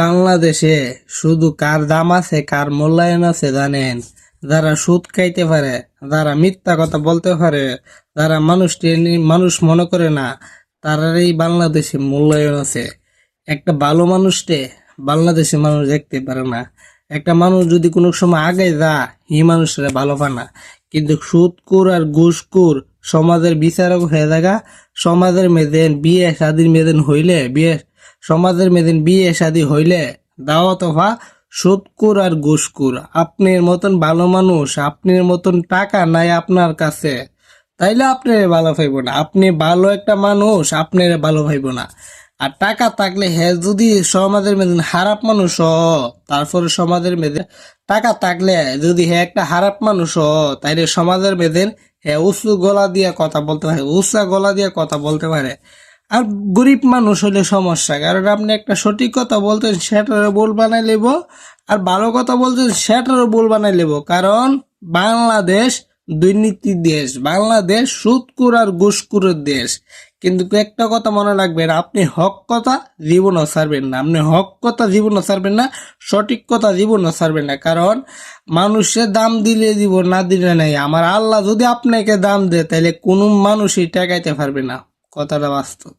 বাংলাদেশে শুধু কার দাম আছে কার মূল্যায়ন আছে জানেন? যারা সুদ খাইতে পারে, যারা মিথ্যা কথা বলতে পারে, যারা মানুষ মনে করে না, তারারই বাংলাদেশে মূল্যায়ন আছে। একটা ভালো মানুষকে বাংলাদেশে মানুষ দেখতে পারে না। একটা মানুষ যদি কোনো সময় আগে যা, এই মানুষরা ভালো পায় না। কিন্তু সুদখোর আর ঘুষখোর সমাজের বিচারক হয়ে থাকা, সমাজের মেয়েদের বিয়ে শাদীর মেয়েদের হইলে সমাজের মেয়েদের বিয়ে শাদী হইলে দাওয়াত হওয়া সুদখোর আর ঘুষখোর। আপনার মতন ভালো মানুষ, আপনার মতন টাকা নাই আপনার কাছে, তাইলে আপনার ভালো পাইব না। আপনি ভালো একটা মানুষ, আপনার ভালো পাইব না। আর টাকা থাকলে যদি সমাজের মেয়েদের খারাপ মানুষ তারপরে সমাজের মেয়েদের টাকা থাকলে যদি একটা খারাপ মানুষ তাইলে সমাজের মেয়েদের উঁচু গলা দিয়ে কথা বলতে পারে, উঁচা গলা দিয়ে কথা বলতে পারে। আর গরিব মানুষ হলে সমস্যা, কারণ আপনি একটা সঠিক কথা বলতেন সেটারও ভুল বানাই লেব, আর ভালো কথা বলতেন সেটারও ভুল বানাই লেব। কারণ বাংলাদেশ দুর্নীতির দেশ, বাংলাদেশ সুদখোর আর ঘুষখোরের দেশ। কিন্তু একটা কথা মনে রাখবেন, আপনি হক কথা জীবনও ছাড়বেন না, আপনি হক কথা জীবনও ছাড়বেন না, সঠিক কথা জীবনও ছাড়বেন না। কারণ মানুষের দাম দিলে দিব, না দিলে নাই। আমার আল্লাহ যদি আপনাকে দাম দেয় তাহলে কোনো মানুষই টেকাইতে পারবে না। কথাটা বাস্তব।